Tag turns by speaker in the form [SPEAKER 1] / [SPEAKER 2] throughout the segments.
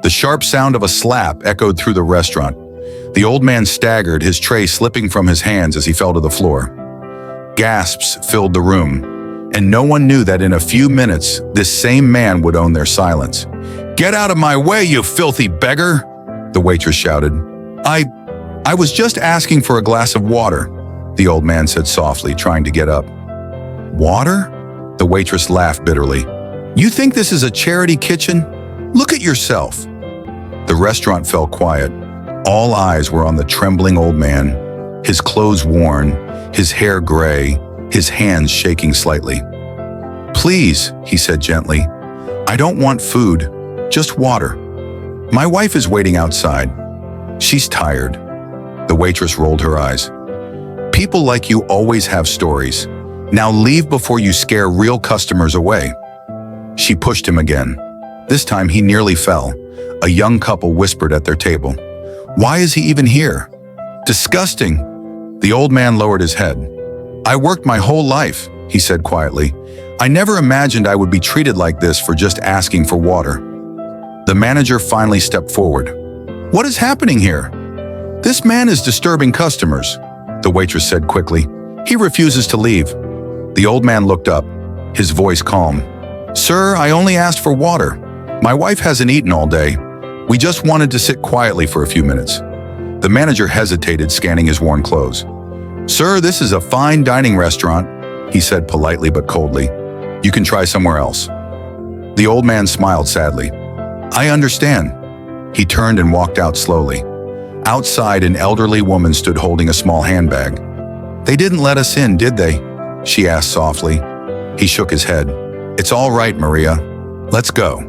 [SPEAKER 1] The sharp sound of a slap echoed through the restaurant. The old man staggered, his tray slipping from his hands as he fell to the floor. Gasps filled the room, and no one knew that in a few minutes, this same man would own their silence. "Get out of my way, you filthy beggar!" the waitress shouted. I was just asking for a glass of water," the old man said softly, trying to get up. "Water?" The waitress laughed bitterly. "You think this is a charity kitchen? Look at yourself." The restaurant fell quiet. All eyes were on the trembling old man, his clothes worn, his hair gray, his hands shaking slightly. "Please," he said gently, "I don't want food, just water. My wife is waiting outside. She's tired." The waitress rolled her eyes. "People like you always have stories. Now leave before you scare real customers away." She pushed him again. This time he nearly fell. A young couple whispered at their table. "Why is he even here? Disgusting." The old man lowered his head. "I worked my whole life," he said quietly. "I never imagined I would be treated like this for just asking for water." The manager finally stepped forward. "What is happening here?" "This man is disturbing customers," the waitress said quickly. "He refuses to leave." The old man looked up, his voice calm. "Sir, I only asked for water. My wife hasn't eaten all day. We just wanted to sit quietly for a few minutes." The manager hesitated, scanning his worn clothes. "Sir, this is a fine dining restaurant," he said politely but coldly. "You can try somewhere else." The old man smiled sadly. "I understand." He turned and walked out slowly. Outside, an elderly woman stood holding a small handbag. "They didn't let us in, did they?" she asked softly. He shook his head. "It's all right, Maria. Let's go."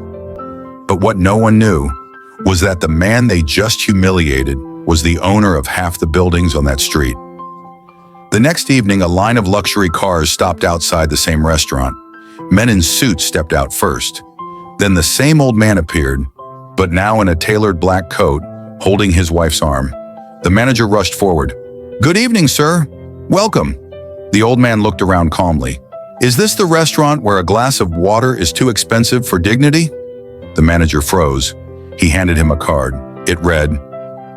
[SPEAKER 1] But what no one knew was that the man they just humiliated was the owner of half the buildings on that street. The next evening, a line of luxury cars stopped outside the same restaurant. Men in suits stepped out first. Then the same old man appeared, but now in a tailored black coat, holding his wife's arm. The manager rushed forward. "Good evening, sir. Welcome." The old man looked around calmly. "Is this the restaurant where a glass of water is too expensive for dignity?" The manager froze. He handed him a card. It read,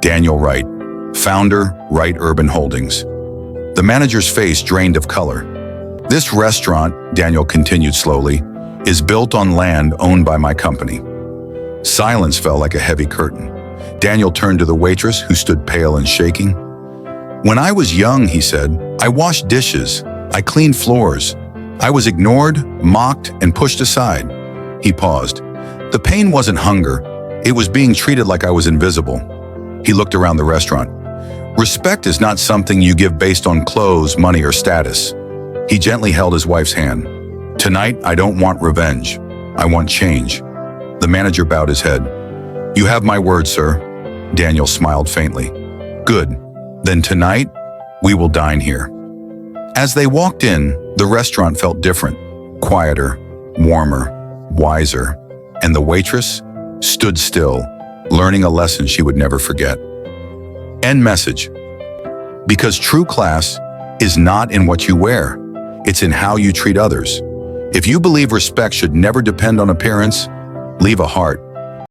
[SPEAKER 1] "Daniel Wright, founder, Wright Urban Holdings." The manager's face drained of color. "This restaurant," Daniel continued slowly, "is built on land owned by my company." Silence fell like a heavy curtain. Daniel turned to the waitress, who stood pale and shaking. "When I was young," he said, "I washed dishes. I cleaned floors. I was ignored, mocked, and pushed aside." He paused. The pain wasn't hunger. It was being treated like I was invisible. He looked around the restaurant. "Respect is not something you give based on clothes, money, or status." He gently held his wife's hand. "Tonight, I don't want revenge. I want change." The manager bowed his head. "You have my word, sir." Daniel smiled faintly. "Good. Then tonight, we will dine here." As they walked in, the restaurant felt different, quieter, warmer, wiser, and the waitress stood still, learning a lesson she would never forget. End message. Because true class is not in what you wear, it's in how you treat others. If you believe respect should never depend on appearance, leave a heart,